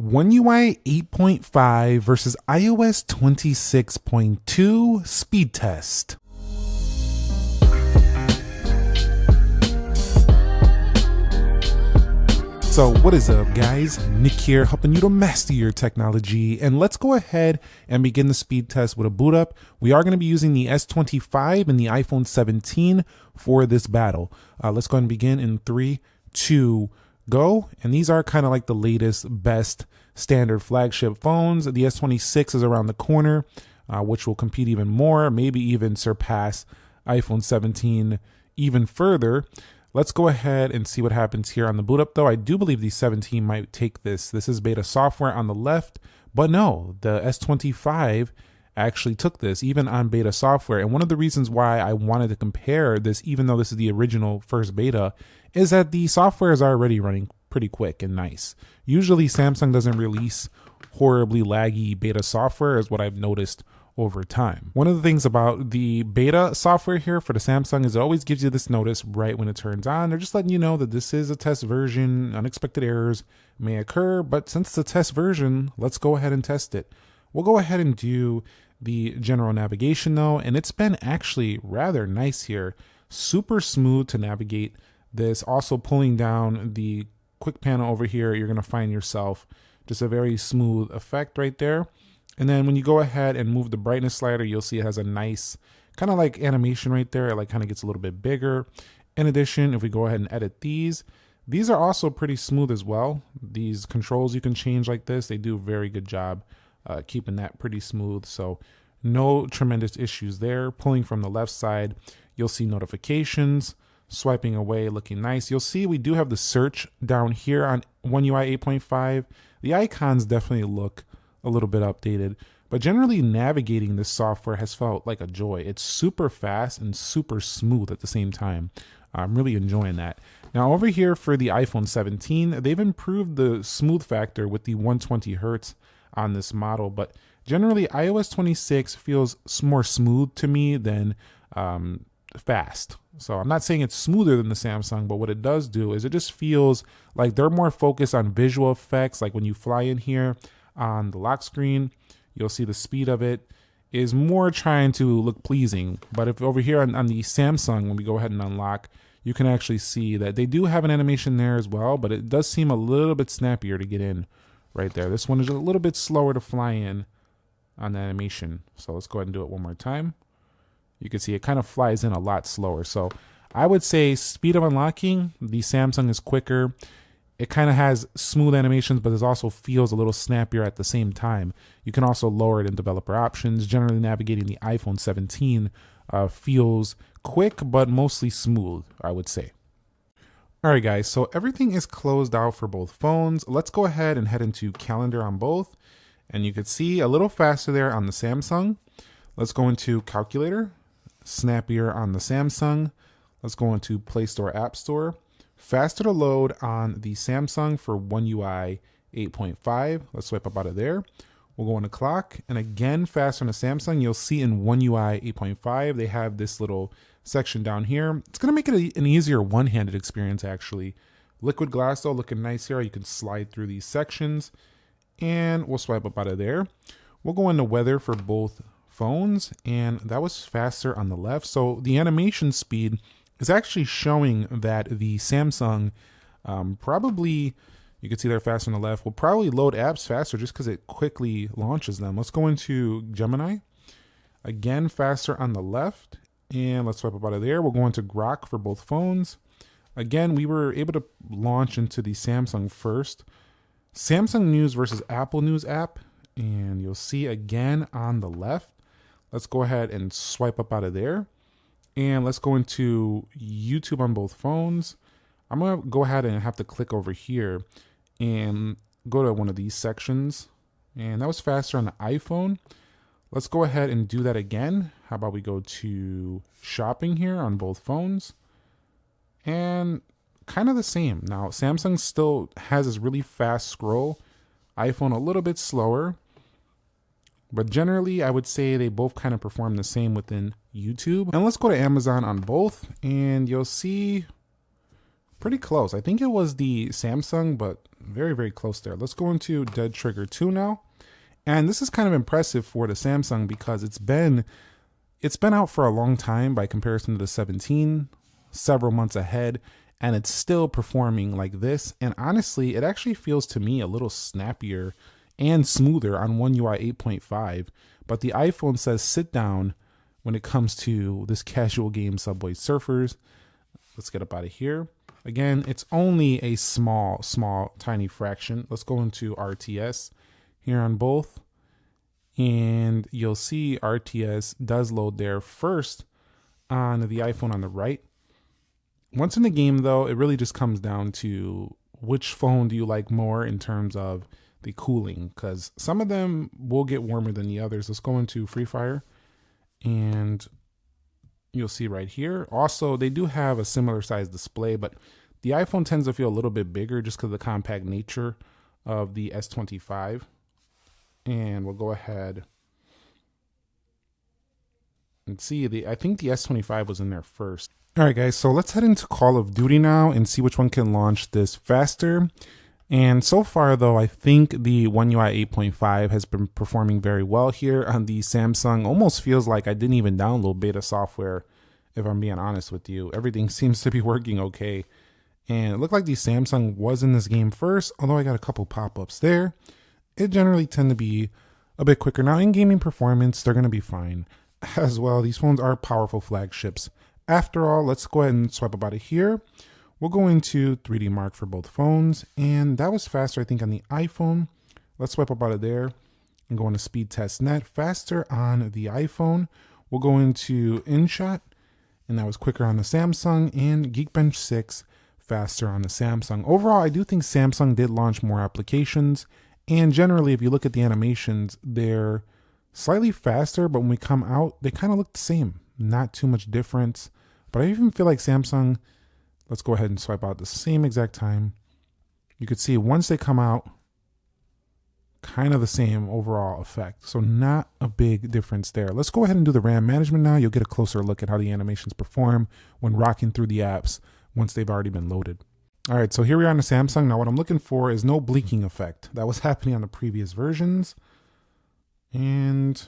One UI 8.5 versus iOS 26.2 speed test. So what is up, guys? Nick here, helping you to master your technology, and let's go ahead and begin the speed test with a boot up. We are going to be using the S25 and the iPhone 17 for this battle. Let's go ahead and begin in 3, 2, go. And these are kind of like the latest, best standard flagship phones. The S26 is around the corner, which will compete even more, maybe even surpass iPhone 17 even further. Let's go ahead and see what happens here on the boot up, though. I do believe the 17 might take this. This is beta software on the left, but no, the S25 actually took this even on beta software. And one of the reasons why I wanted to compare this, even though this is the original first beta, is that the software is already running pretty quick and nice. Usually Samsung doesn't release horribly laggy beta software, is what I've noticed over time. One of the things about the beta software here for the Samsung is it always gives you this notice right when it turns on. They're just letting you know that this is a test version, unexpected errors may occur, but since it's a test version, let's go ahead and test it. We'll go ahead and do the general navigation though, and it's been actually rather nice here. Super smooth to navigate this. Also pulling down the quick panel over here, you're gonna find yourself just a very smooth effect right there. And then when you go ahead and move the brightness slider, you'll see it has a nice kind of like animation right there. It like kind of gets a little bit bigger. In addition, if we go ahead and edit these are also pretty smooth as well. These controls you can change like this. They do a very good job keeping that pretty smooth. So no tremendous issues there. Pulling from the left side, you'll see notifications. Swiping away, looking nice. You'll see we do have the search down here on One UI 8.5. The icons definitely look a little bit updated, but generally navigating this software has felt like a joy. It's super fast and super smooth at the same time. I'm really enjoying that. Now over here for the iPhone 17, they've improved the smooth factor with the 120 Hertz on this model, but generally iOS 26 feels more smooth to me than fast. So I'm not saying it's smoother than the Samsung, but what it does do is it just feels like they're more focused on visual effects. Like when you fly in here on the lock screen, you'll see the speed of it is more trying to look pleasing. But if over here on the Samsung, when we go ahead and unlock, you can actually see that they do have an animation there as well, but it does seem a little bit snappier to get in right there. This one is a little bit slower to fly in on the animation. So let's go ahead and do it one more time. You can see it kind of flies in a lot slower. So I would say speed of unlocking, the Samsung is quicker. It kind of has smooth animations, but it also feels a little snappier at the same time. You can also lower it in developer options. Generally navigating the iPhone 17 feels quick, but mostly smooth, I would say. All right, guys, so everything is closed out for both phones. Let's go ahead and head into calendar on both. And you can see a little faster there on the Samsung. Let's go into calculator, snappier on the Samsung. Let's go into Play Store, App Store. Faster to load on the Samsung for One UI 8.5. Let's swipe up out of there. We'll go into clock, and again faster on the Samsung. You'll see in One UI 8.5 they have this little section down here. It's going to make it an easier one-handed experience actually. Liquid glass though, looking nice here. You can slide through these sections, and we'll swipe up out of there. We'll go into weather for both phones, and that was faster on the left. So the animation speed is actually showing that the Samsung probably, you can see they're faster on the left, will probably load apps faster just because it quickly launches them. Let's go into Gemini. Again, faster on the left, and let's swipe up out of there. We'll go into Grok for both phones. Again, we were able to launch into the Samsung first. Samsung News versus Apple News app, and you'll see again on the left. Let's go ahead and swipe up out of there. And let's go into YouTube on both phones. I'm going to go ahead and have to click over here and go to one of these sections. And that was faster on the iPhone. Let's go ahead and do that again. How about we go to shopping here on both phones? And kind of the same. Now, Samsung still has this really fast scroll. iPhone a little bit slower. But generally, I would say they both kind of perform the same within YouTube. And let's go to Amazon on both, and you'll see Pretty close. I think it was the Samsung, but very, very close there. Let's go into Dead Trigger 2 now. And this is kind of impressive for the Samsung because it's been out for a long time by comparison to the 17, several months ahead, and it's still performing like this. And honestly, it actually feels to me a little snappier and smoother on One UI 8.5. But the iPhone says sit down when it comes to this casual game Subway Surfers. Let's get up out of here. Again, it's only a small, tiny fraction. Let's go into RTS here on both. And you'll see RTS does load there first on the iPhone on the right. Once in the game, though, it really just comes down to which phone do you like more in terms of the cooling, because some of them will get warmer than the others. Let's go into Free Fire, and you'll see right here. Also, they do have a similar size display, but the iPhone tends to feel a little bit bigger just because of the compact nature of the S25. And we'll go ahead and see. I think the S25 was in there first. All right, guys, so let's head into Call of Duty now and see which one can launch this faster. And so far, though, I think the One UI 8.5 has been performing very well here on the Samsung. Almost feels like I didn't even download beta software, if I'm being honest with you. Everything seems to be working okay. And it looked like the Samsung was in this game first, although I got a couple pop-ups there. It generally tend to be a bit quicker. Now, in gaming performance, they're going to be fine as well. These phones are powerful flagships. After all, let's go ahead and swipe up out of here. We'll go into 3D Mark for both phones, and that was faster, I think, on the iPhone. Let's swipe up out of there and go into Speed Test Net. Faster on the iPhone. We'll go into InShot, and that was quicker on the Samsung, and Geekbench 6 faster on the Samsung. Overall, I do think Samsung did launch more applications, and generally, if you look at the animations, they're slightly faster, but when we come out, they kind of look the same. Not too much difference, but I even feel like Samsung. Let's go ahead and swipe out the same exact time. You could see once they come out, kind of the same overall effect. So not a big difference there. Let's go ahead and do the RAM management now. You'll get a closer look at how the animations perform when rocking through the apps once they've already been loaded. All right, so here we are on the Samsung. Now what I'm looking for is no blinking effect. That was happening on the previous versions. And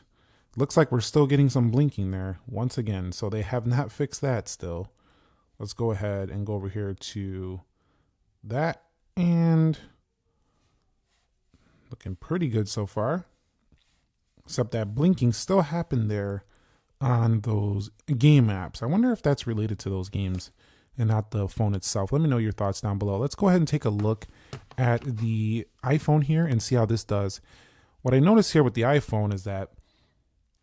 looks like we're still getting some blinking there once again. So they have not fixed that still. Let's go ahead and go over here to that, and looking pretty good so far, except that blinking still happened there on those game apps. I wonder if that's related to those games and not the phone itself. Let me know your thoughts down below. Let's go ahead and take a look at the iPhone here and see how this does. What I notice here with the iPhone is that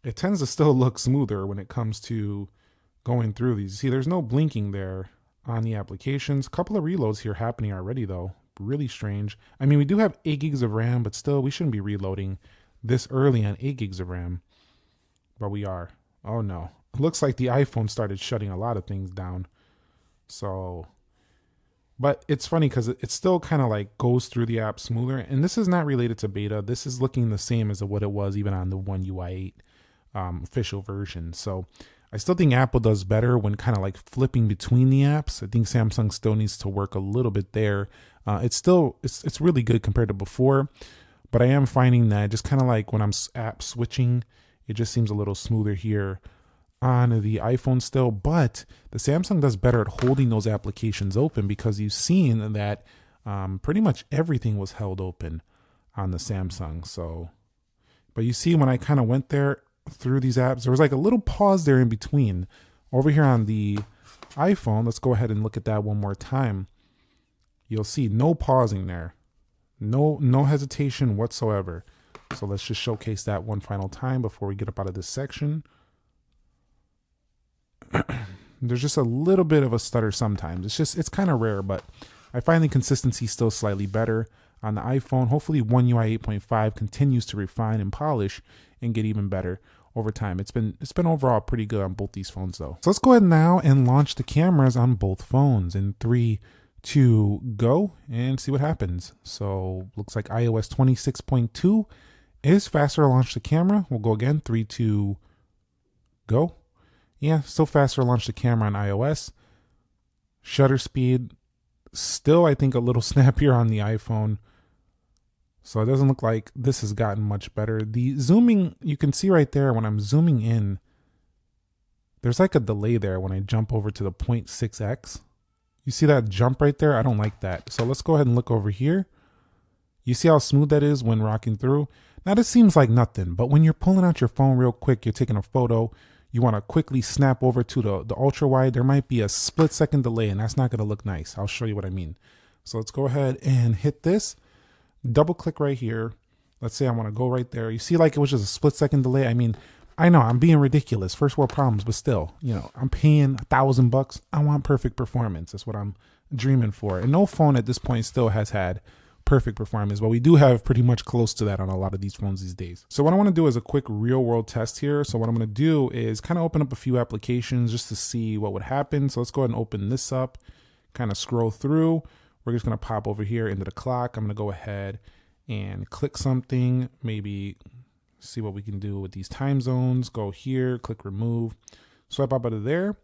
it tends to still look smoother when it comes to going through these. See, there's no blinking there on the applications. A couple of reloads here happening already, though. Really strange. I mean, we do have 8 gigs of RAM, but still, we shouldn't be reloading this early on 8 gigs of RAM. But we are. Oh, no. It looks like the iPhone started shutting a lot of things down. So, but it's funny because it still kind of like goes through the app smoother. And this is not related to beta. This is looking the same as what it was even on the One UI 8 official version. So, I still think Apple does better when kind of like flipping between the apps. I think Samsung still needs to work a little bit there. It's really good compared to before, but I am finding that just kind of like when I'm app switching, it just seems a little smoother here on the iPhone still. But the Samsung does better at holding those applications open because you've seen that pretty much everything was held open on the Samsung. So, but you see when I kind of went there through these apps, there was like a little pause there in between. Over here on the iPhone, let's go ahead and look at that one more time. You'll see no pausing there, no hesitation whatsoever. So let's just showcase that one final time before we get up out of this section. There's just a little bit of a stutter sometimes. It's kind of rare, but I find the consistency still slightly better on the iPhone. Hopefully One UI 8.5 continues to refine and polish and get even better over time. It's been overall pretty good on both these phones though. So let's go ahead now and launch the cameras on both phones in 3, 2, go, and see what happens. So looks like iOS 26.2 is faster to launch the camera. We'll go again, 3, 2, go. Yeah, still faster to launch the camera on iOS. Shutter speed Still, I think a little snappier on the iPhone. So it doesn't look like this has gotten much better. The zooming, you can see right there when I'm zooming in, there's like a delay there when I jump over to the 0.6x. You see that jump right there? I don't like that. So let's go ahead and look over here. You see how smooth that is when rocking through? Now this seems like nothing, but when you're pulling out your phone real quick, you're taking a photo, you want to quickly snap over to the ultra wide, there might be a split second delay and that's not going to look nice. I'll show you what I mean. So let's go ahead and hit this. Double click right here. Let's say I want to go right there. You see like it was just a split second delay. I mean, I know I'm being ridiculous, first world problems, but still, you know, I'm paying $1,000. I want perfect performance. That's what I'm dreaming for. And no phone at this point still has had perfect performance, but we do have pretty much close to that on a lot of these phones these days. So what I want to do is a quick real world test here. So what I'm going to do is kind of open up a few applications just to see what would happen. So let's go ahead and open this up, kind of scroll through. We're just going to pop over here into the clock. I'm going to go ahead and click something, maybe see what we can do with these time zones. Go here, click remove, swipe up out of there.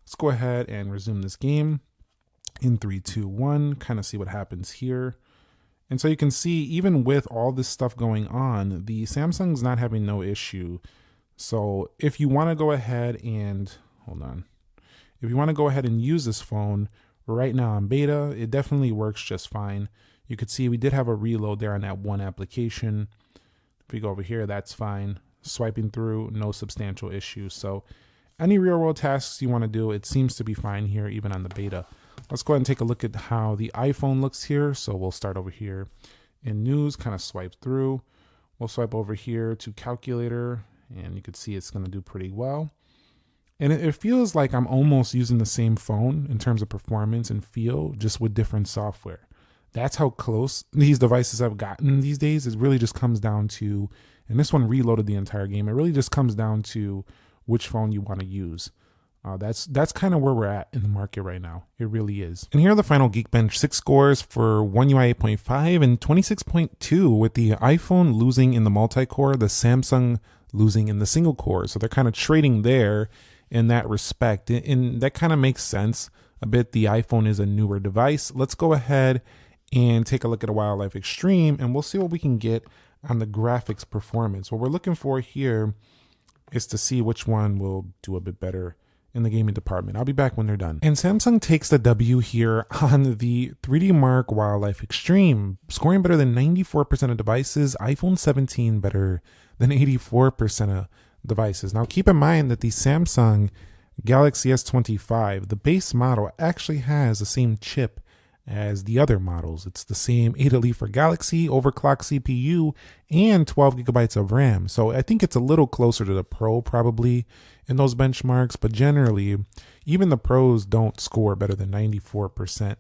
Let's go ahead and resume this game in 3, 2, 1, kind of see what happens here. And so you can see, even with all this stuff going on, the Samsung's not having no issue. So if you want to go ahead and, hold on, if you want to go ahead and use this phone right now on beta, it definitely works just fine. You could see we did have a reload there on that one application. If we go over here, that's fine. Swiping through, no substantial issues. So any real world tasks you want to do, it seems to be fine here, even on the beta. Let's go ahead and take a look at how the iPhone looks here. So we'll start over here in news, kind of swipe through. We'll swipe over here to calculator, and you can see it's going to do pretty well. And it feels like I'm almost using the same phone in terms of performance and feel, just with different software. That's how close these devices have gotten these days. It really just comes down to, and this one reloaded the entire game, it really just comes down to which phone you want to use. That's kind of where we're at in the market right now. It really is. And here are the final Geekbench 6 scores for One UI 8.5 and 26.2, with the iPhone losing in the multi-core, the Samsung losing in the single core. So they're kind of trading there in that respect. And that kind of makes sense a bit. The iPhone is a newer device. Let's go ahead and take a look at a Wildlife Extreme, and we'll see what we can get on the graphics performance. What we're looking for here is to see which one will do a bit better in the gaming department. I'll be back when they're done. And Samsung takes the W here on the 3D Mark Wildlife Extreme, scoring better than 94% of devices, iPhone 17 better than 84% of devices. Now keep in mind that the Samsung Galaxy S25, the base model, actually has the same chip as the other models. It's the same 8 Elite for Galaxy, overclocked CPU, and 12 gigabytes of RAM. So I think it's a little closer to the Pro probably in those benchmarks, but generally, even the Pros don't score better than 94%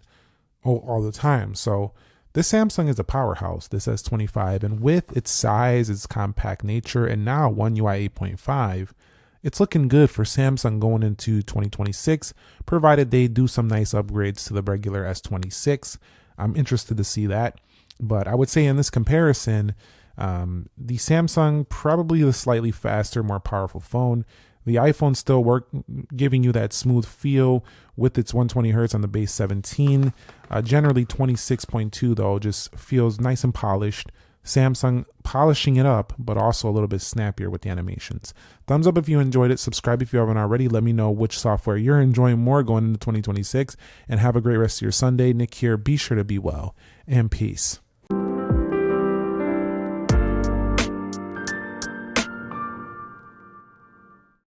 all the time. So this Samsung is a powerhouse, this S25, and with its size, its compact nature, and now One UI 8.5, it's looking good for Samsung going into 2026, provided they do some nice upgrades to the regular S26. I'm interested to see that. But I would say in this comparison, the Samsung, probably the slightly faster, more powerful phone. The iPhone still giving you that smooth feel with its 120 hertz on the base 17. Generally 26.2 though, just feels nice and polished. Samsung polishing it up, but also a little bit snappier with the animations. Thumbs up if you enjoyed it. Subscribe if you haven't already. Let me know which software you're enjoying more going into 2026. And have a great rest of your Sunday. Nick here. Be sure to be well, and peace.